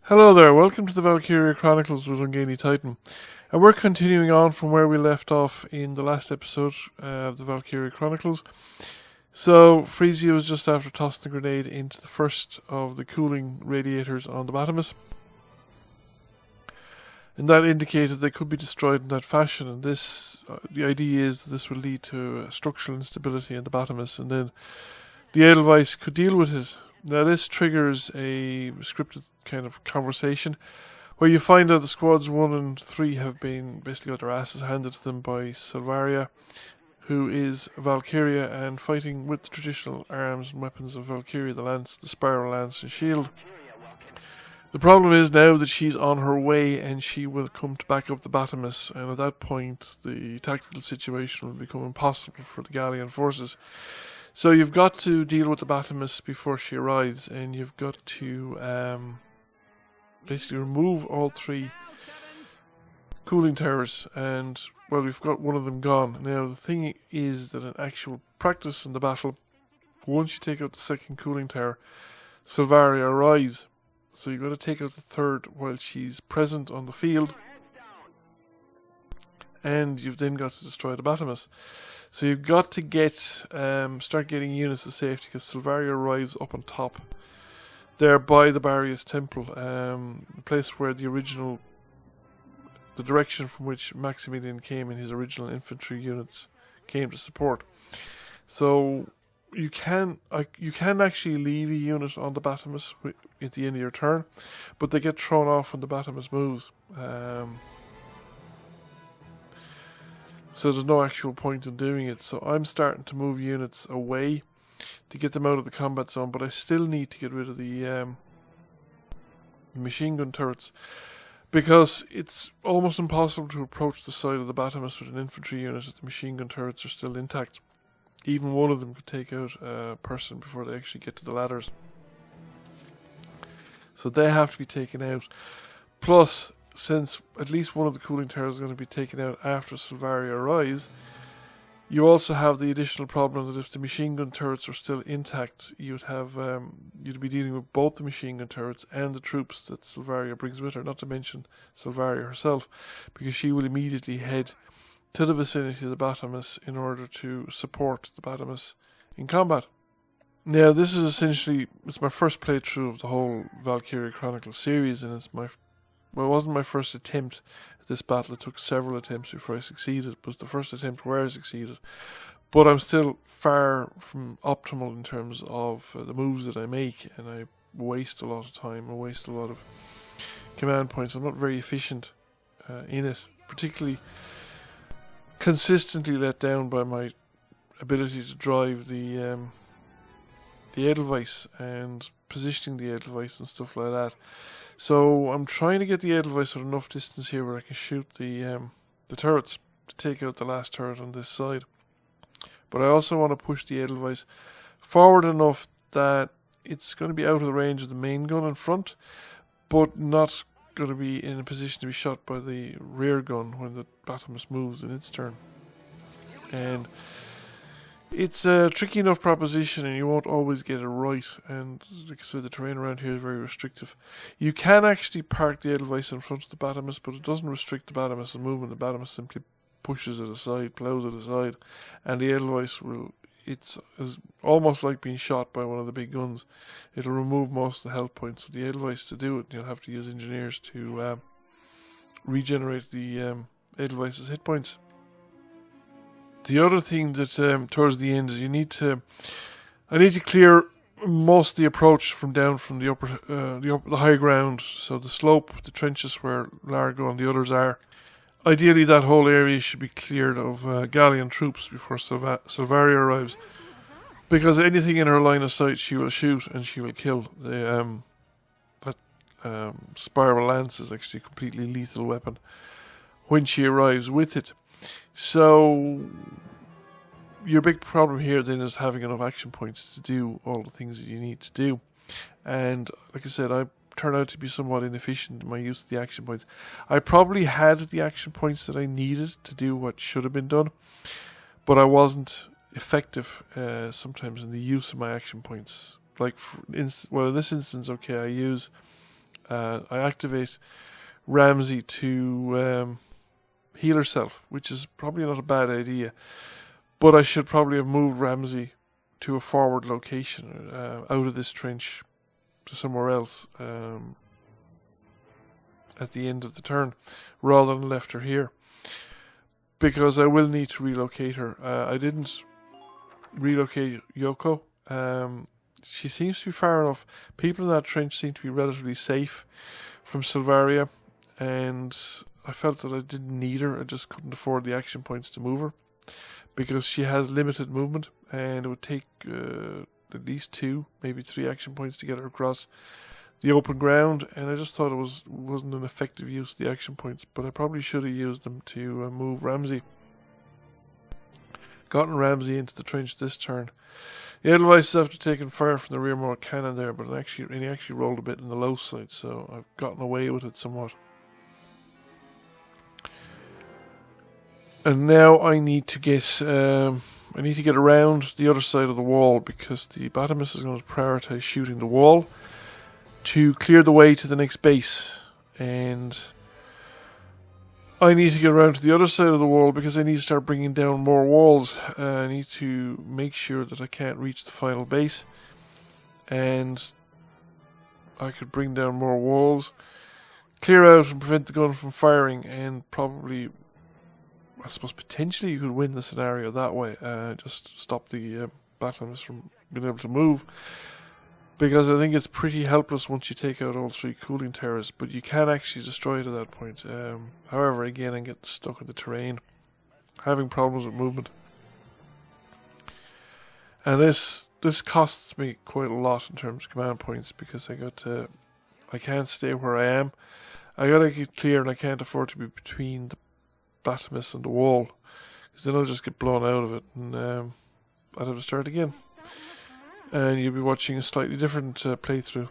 Hello there, welcome to the Valkyria Chronicles with Ungainly Titan. And we're continuing on from where we left off in the last episode of the Valkyria Chronicles. So, Frisia was just after tossing the grenade into the first of the cooling radiators on the Batomys. And that indicated they could be destroyed in that fashion, and the idea is that this will lead to structural instability in the Batomys, and then the Edelweiss could deal with it. Now this triggers a scripted kind of conversation where you find out the squads 1 and 3 have been basically got their asses handed to them by Selvaria, who is Valkyria and fighting with the traditional arms and weapons of Valkyria, the lance, the spiral lance and shield. The problem is now that she's on her way and she will come to back up the Batomys, and at that point the tactical situation will become impossible for the Gallian forces. So you've got to deal with the Batomys before she arrives, and you've got to basically remove all 3 cooling towers, and well, we've got one of them gone. Now the thing is that in actual practice in the battle, once you take out the 2nd cooling tower, Selvaria arrives. So you've got to take out the 3rd while she's present on the field, and you've then got to destroy the Batomys. So you've got to start getting units of safety, because Selvaria arrives up on top there by the Barrius Temple, the place where the direction from which Maximilian came in his original infantry units came to support. So you can actually leave a unit on the Batomys at the end of your turn, but they get thrown off when the Batomys moves. So there's no actual point in doing it. So I'm starting to move units away to get them out of the combat zone, but I still need to get rid of the machine gun turrets, because it's almost impossible to approach the side of the Batomys with an infantry unit if the machine gun turrets are still intact. Even one of them could take out a person before they actually get to the ladders. So they have to be taken out. Plus, since at least one of the cooling towers is going to be taken out after Selvaria arrives, you also have the additional problem that if the machine gun turrets are still intact, you'd be dealing with both the machine gun turrets and the troops that Selvaria brings with her, not to mention Selvaria herself, because she will immediately head to the vicinity of the Batomys in order to support the Batomys in combat. Now, this is it's my first playthrough of the whole Valkyria Chronicles series, and it wasn't my first attempt at this battle. It took several attempts before I succeeded. It was the first attempt where I succeeded. But I'm still far from optimal in terms of the moves that I make, and I waste a lot of time. I waste a lot of command points. I'm not very efficient in it, particularly consistently let down by my ability to drive the Edelweiss and positioning the Edelweiss and stuff like that. So I'm trying to get the Edelweiss at enough distance here where I can shoot the turrets to take out the last turret on this side. But I also want to push the Edelweiss forward enough that it's going to be out of the range of the main gun in front, but not going to be in a position to be shot by the rear gun when the Batomys moves in its turn. And it's a tricky enough proposition, and you won't always get it right, and like I said, the terrain around here is very restrictive. You can actually park the Edelweiss in front of the Batomys, but it doesn't restrict the Batomys' movement. The Batomys simply pushes it aside, plows it aside, and the Edelweiss it's almost like being shot by one of the big guns. It'll remove most of the health points. With the Edelweiss to do it, you'll have to use engineers to regenerate the Edelweiss' hit points. The other thing that towards the end is I need to clear most of the approach from the upper the high ground, so the slope, the trenches where Largo and the others are. Ideally, that whole area should be cleared of Gallian troops before Selvaria arrives, because anything in her line of sight she will shoot and she will kill. That spiral lance is actually a completely lethal weapon when she arrives with it. So your big problem here then is having enough action points to do all the things that you need to do. And like I said, I turned out to be somewhat inefficient in my use of the action points. I probably had the action points that I needed to do what should have been done, but I wasn't effective sometimes in the use of my action points. Like, in this instance, okay, I use I activate Ramsey to heal herself, which is probably not a bad idea. But I should probably have moved Ramsey to a forward location, out of this trench to somewhere else at the end of the turn, rather than left her here. Because I will need to relocate her. I didn't relocate Yoko. She seems to be far enough. People in that trench seem to be relatively safe from Selvaria, and I felt that I didn't need her. I just couldn't afford the action points to move her, because she has limited movement, and it would take at least 2, maybe 3 action points to get her across the open ground, and I just thought it wasn't an effective use of the action points, but I probably should have used them to move Ramsey. Gotten Ramsey into the trench this turn. The Edelweiss, after taking fire from the rearmost cannon there, but he actually rolled a bit in the low side, so I've gotten away with it somewhat. And now I need to get around the other side of the wall, because the Batomys is going to prioritise shooting the wall to clear the way to the next base, and I need to get around to the other side of the wall because I need to start bringing down more walls. I need to make sure that I can't reach the final base, and I could bring down more walls, clear out and prevent the gun from firing, and probably, I suppose potentially you could win the scenario that way. Just stop the Batomys from being able to move. Because I think it's pretty helpless once you take out all 3 cooling towers, but you can actually destroy it at that point. However, again, I'm getting stuck in the terrain, having problems with movement. And this costs me quite a lot in terms of command points, because I can't stay where I am. I gotta get clear, and I can't afford to be between the Batomys and the wall, because then I'll just get blown out of it, and I'd have to start again. And you'll be watching a slightly different playthrough.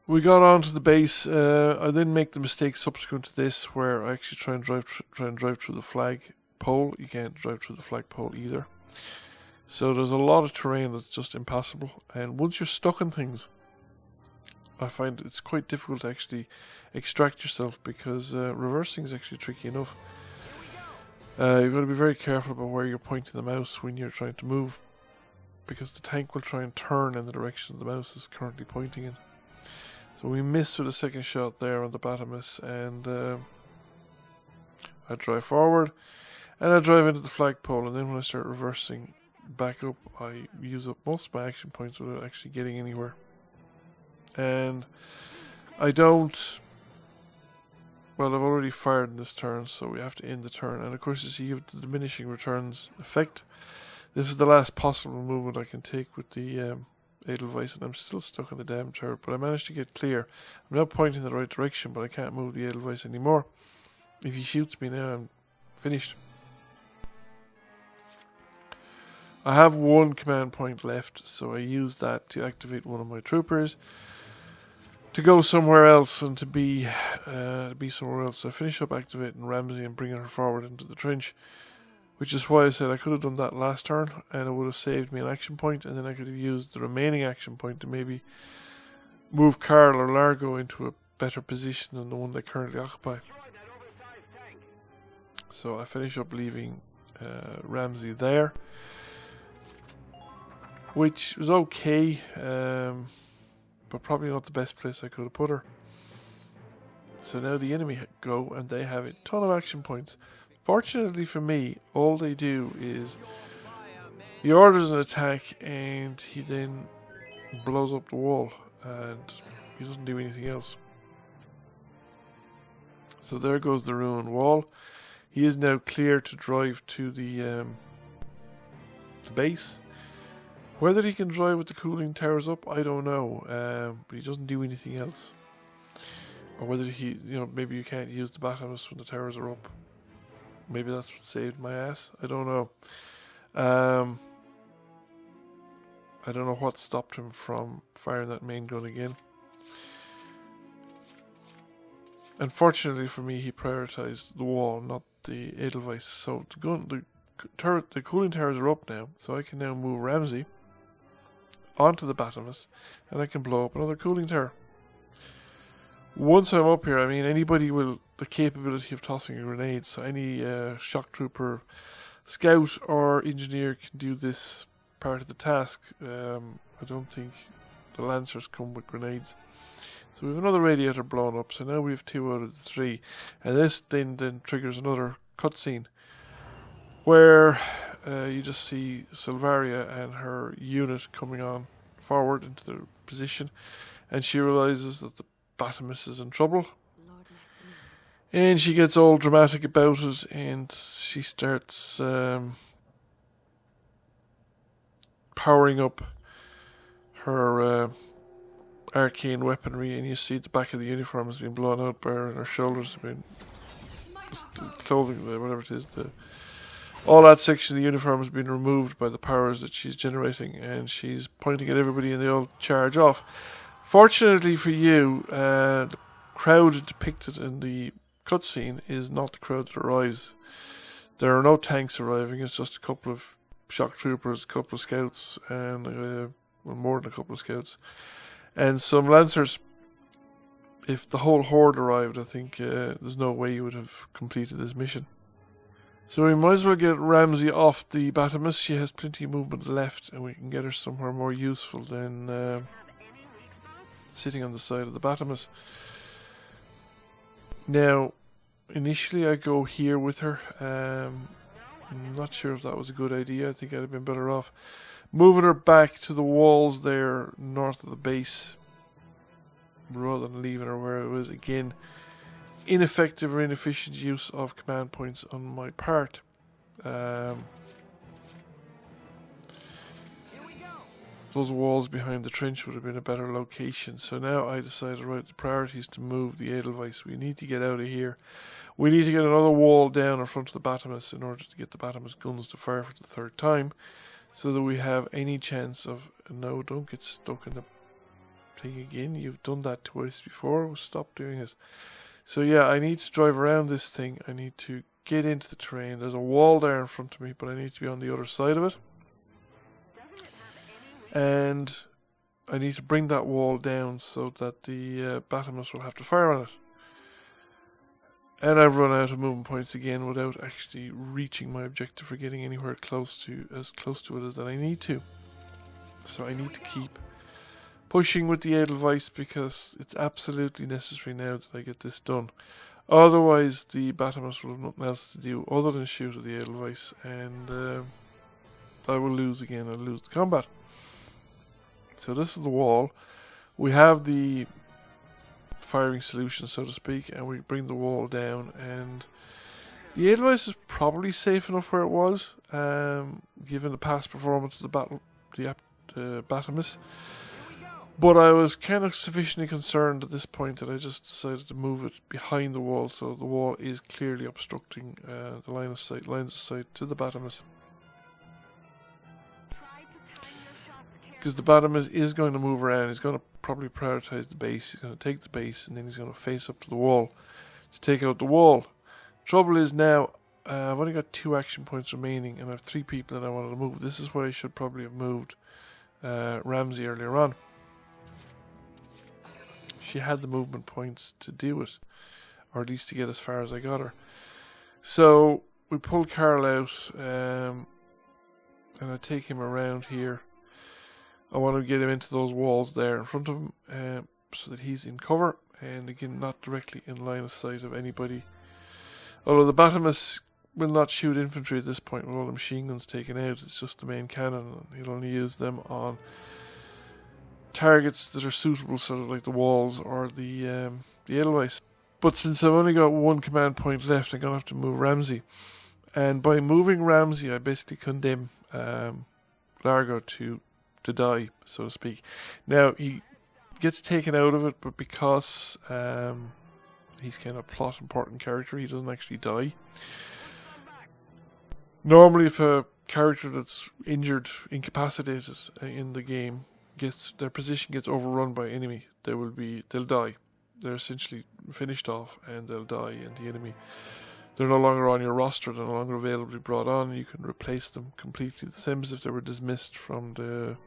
We got onto the base. I then make the mistake subsequent to this, where I actually try and drive through the flag pole. You can't drive through the flag pole either. So there's a lot of terrain that's just impossible. And once you're stuck in things, I find it's quite difficult to actually extract yourself, because reversing is actually tricky enough. You've got to be very careful about where you're pointing the mouse when you're trying to move, because the tank will try and turn in the direction the mouse is currently pointing in. So we miss with a second shot there on the Batomys, and I drive forward, and I drive into the flagpole, and then when I start reversing back up, I use up most of my action points without actually getting anywhere. And I don't... Well, I've already fired in this turn, so we have to end the turn. And of course, you see you have the diminishing returns effect. This is the last possible movement I can take with the Edelweiss, and I'm still stuck in the damn turret, but I managed to get clear. I'm now pointing in the right direction, but I can't move the Edelweiss anymore. If he shoots me now, I'm finished. I have 1 command point left, so I use that to activate one of my troopers to go somewhere else and to be somewhere else. So I finish up activating Ramsey and bringing her forward into the trench. Which is why I said I could have done that last turn, and it would have saved me an action point, and then I could have used the remaining action point to maybe move Carl or Largo into a better position than the one they currently occupy. So I finish up leaving Ramsey there, which was okay, but probably not the best place I could have put her. So now the enemy go, and they have a ton of action points. Fortunately for me, all they do is he orders an attack, and he then blows up the wall, and he doesn't do anything else. So there goes the ruined wall. He is now clear to drive to the base. Whether he can drive with the cooling towers up, I don't know, but he doesn't do anything else. Or whether he, maybe you can't use the Batomys when the towers are up. Maybe that's what saved my ass. I don't know. I don't know what stopped him from firing that main gun again. Unfortunately for me, he prioritized the wall, not the Edelweiss. So the cooling towers are up now, so I can now move Ramsey onto the Batomys, and I can blow up another cooling tower. Once I'm up here, I mean, anybody with the capability of tossing a grenade, so any shock trooper, scout or engineer can do this part of the task. I don't think the lancers come with grenades. So we have another radiator blown up, so now we have 2 out of the 3. And this then triggers another cutscene where you just see Selvaria and her unit coming on forward into their position, and she realizes that the Batomys is in trouble. And she gets all dramatic about it, and she starts powering up her arcane weaponry, and you see the back of the uniform has been blown out by her, and her shoulders have been, the clothing, whatever it is, all that section of the uniform has been removed by the powers that she's generating, and she's pointing at everybody and they all charge off. Fortunately for you, the crowd depicted in the cutscene is not the crowd that arrives. There are no tanks arriving, it's just a couple of shock troopers, a couple of scouts, and more than a couple of scouts, and some lancers. If the whole horde arrived, I think there's no way you would have completed this mission. So we might as well get Ramsey off the Batomys. She has plenty of movement left, and we can get her somewhere more useful than sitting on the side of the Batomys. Now, initially I go here with her. I'm not sure if that was a good idea. I think I'd have been better off moving her back to the walls there north of the base, rather than leaving her where it was. Again, ineffective or inefficient use of command points on my part. Those walls behind the trench would have been a better location. So now I decided, right, the priority is to move the Edelweiss. We need to get out of here. We need to get another wall down in front of the Batomys in order to get the Batomys guns to fire for the 3rd time, so that we have any chance of... No, don't get stuck in the thing again. You've done that twice before. Stop doing it. So yeah, I need to drive around this thing. I need to get into the terrain. There's a wall there in front of me, but I need to be on the other side of it. And I need to bring that wall down so that the Batomys will have to fire on it. And I've run out of movement points again without actually reaching my objective or getting anywhere as close to it as that I need to. So I need to keep pushing with the Edelweiss because it's absolutely necessary now that I get this done. Otherwise, the Batomys will have nothing else to do other than shoot at the Edelweiss, and I will lose again. I'll lose the combat. So this is the wall. We have the firing solution, so to speak, and we bring the wall down, and the Edelweiss is probably safe enough where it was, given the past performance of the Batomys. But I was kind of sufficiently concerned at this point that I just decided to move it behind the wall, so the wall is clearly obstructing the lines of sight to the Batomys. Because the Batomys is going to move around. He's going to probably prioritize the base. He's going to take the base, and then he's going to face up to the wall to take out the wall. Trouble is now, I've only got 2 action points remaining, and I have 3 people that I wanted to move. This is why I should probably have moved Ramsey earlier on. She had the movement points to do it, or at least to get as far as I got her. So we pull Carl out, and I take him around here. I want to get him into those walls there in front of him, so that he's in cover, and again not directly in line of sight of anybody. Although the Batomys will not shoot infantry at this point with all the machine guns taken out. It's just the main cannon, and he'll only use them on targets that are suitable, sort of like the walls or the Edelweiss. But since I've only got 1 command point left, I'm going to have to move Ramsey. And by moving Ramsey, I basically condemn Largo to die, so to speak. Now, he gets taken out of it, but because he's kind of a plot important character, he doesn't actually die. Normally, if a character that's injured, incapacitated in the game, their position gets overrun by enemy, they'll die. They're essentially finished off, and they'll die, and the enemy, they're no longer on your roster, they're no longer available to be brought on. You can replace them completely, the same as if they were dismissed from the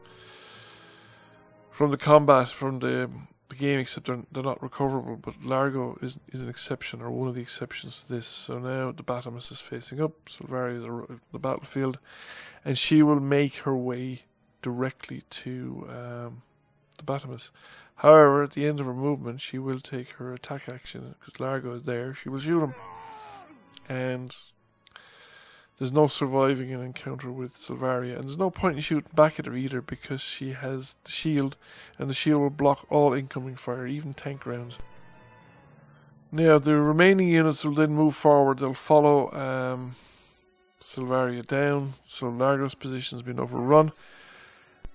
combat, from the the game, except they're not recoverable. But Largo is an exception, or one of the exceptions to this. So now the Batomys is facing up. Selvaria is the battlefield, and she will make her way directly to the Batomys. However, at the end of her movement, she will take her attack action because Largo is there. She will shoot him, and there's no surviving an encounter with Selvaria, and there's no point in shooting back at her either because she has the shield, and the shield will block all incoming fire, even tank rounds. Now, the remaining units will then move forward. They'll follow Selvaria down, so Largo's position's been overrun,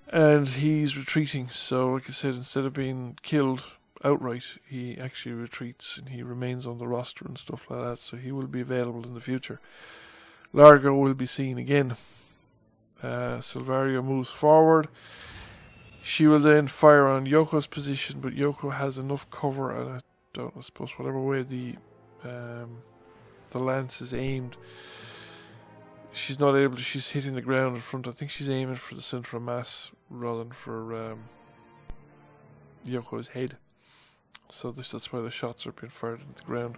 and he's retreating. So, like I said, instead of being killed outright, he actually retreats, and he remains on the roster and stuff like that, so he will be available in the future. Largo will be seen again. Selvaria moves forward. She will then fire on Yoko's position, but Yoko has enough cover, and I suppose whatever way the lance is aimed, she's not able to. She's hitting the ground in front. I think she's aiming for the center of mass rather than for Yoko's head. So that's why the shots are being fired into the ground.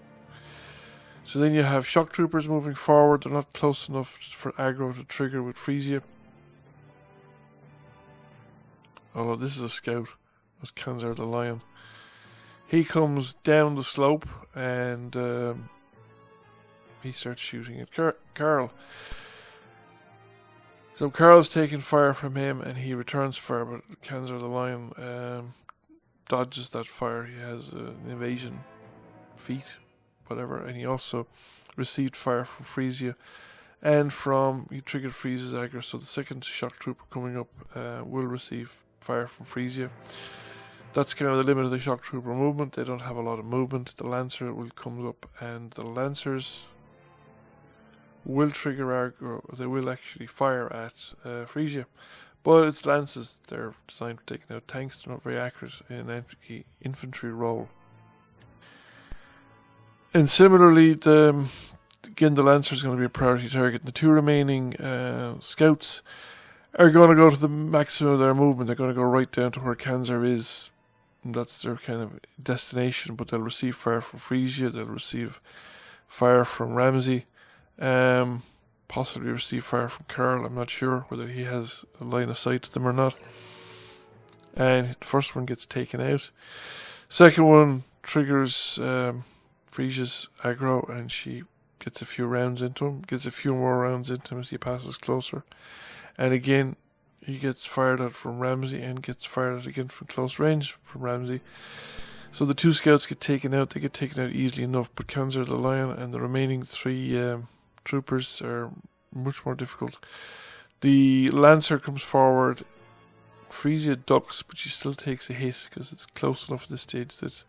So then you have shock troopers moving forward. They're not close enough for aggro to trigger with Frisia. Although this is a scout. That's Kanzar the Lion. He comes down the slope and he starts shooting at Karl. So Karl's taking fire from him and he returns fire, but Kanzar the Lion dodges that fire. He has an evasion feat, whatever, and he also received fire from Frisia, and he triggered Frisia's aggro, so the second shock trooper coming up will receive fire from Frisia. That's kind of the limit of the shock trooper movement. They don't have a lot of movement. The Lancer will come up, and the Lancers will trigger aggro. They will actually fire at Frisia, but it's lances. They're designed for taking out tanks. They're not very accurate in an infantry role. And similarly, again, the Lancer is going to be a priority target. The two remaining scouts are going to go to the maximum of their movement. They're going to go right down to where Kanzar is. And that's their kind of destination, but they'll receive fire from Frisia. They'll receive fire from Ramsey. Possibly receive fire from Karl. I'm not sure whether he has a line of sight to them or not. And the first one gets taken out. Second one triggers Frisia's aggro, and she gets a few rounds into him, gets a few more rounds into him as he passes closer. And again, he gets fired at from Ramsey and gets fired at again from close range from Ramsey. So the two scouts get taken out. They get taken out easily enough, but Kanzar the Lion and the remaining three troopers are much more difficult. The Lancer comes forward. Frisia ducks, but she still takes a hit because it's close enough at this stage that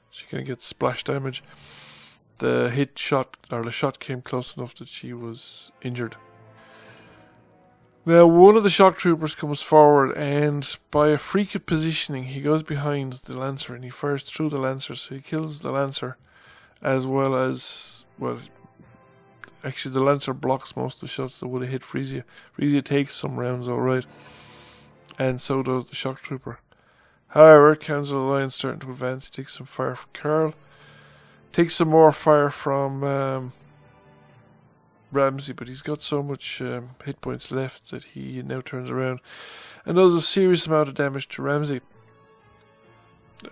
she kind of gets splash damage. The shot came close enough that she was injured. Now, one of the shock troopers comes forward, and by a freak of positioning, he goes behind the Lancer and he fires through the Lancer, so he kills the Lancer, as well as, well, actually the Lancer blocks most of the shots that would have hit Frisia. Frisia takes some rounds alright, and so does the shock trooper. However, Kanzar the Lion's starting to advance. He takes some fire from Karl, takes some more fire from Ramsey, but he's got so much hit points left that he now turns around and does a serious amount of damage to Ramsey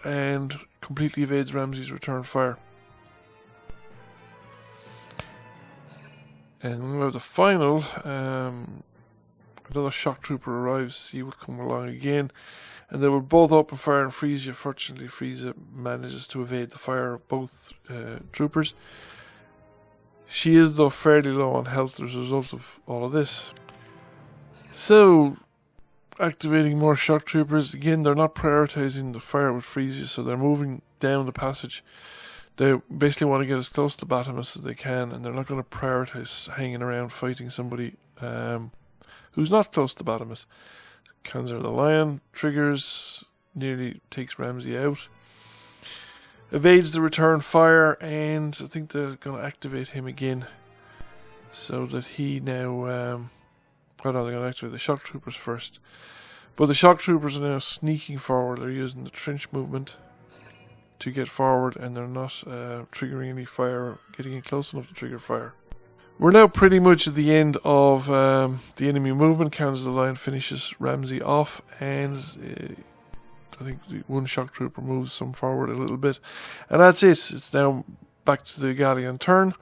and completely evades Ramsey's return fire. And the final, another shock trooper arrives. He will come along again, and they will both open fire on Frisia. Fortunately, Frisia manages to evade the fire of both troopers. She is, though, fairly low on health as a result of all of this. So, activating more shock troopers. Again, they're not prioritizing the fire with Frisia, so they're moving down the passage. They basically want to get as close to Batomys as they can, and they're not going to prioritize hanging around fighting somebody who's not close to Batomys. Kanzar the Lion triggers, nearly takes Ramsey out. Evades the return fire, and I think they're going to activate him again so that he now they're going to activate the shock troopers first, but the shock troopers are now sneaking forward. They're using the trench movement, to get forward, and they're not triggering any fire, getting in close enough to trigger fire. We're now pretty much at the end of the enemy movement. Count as the line finishes Ramsey off, and I think the one shock trooper moves some forward a little bit, and that's it. It's now back to the Galleon turn,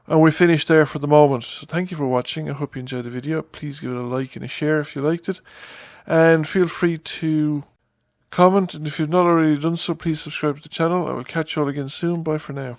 and we finished there for the moment. So thank you for watching. I hope you enjoyed the video. Please give it a like and a share if you liked it, and feel free to comment, and if you've not already done so, please subscribe to the channel. I will catch you all again soon. Bye for now.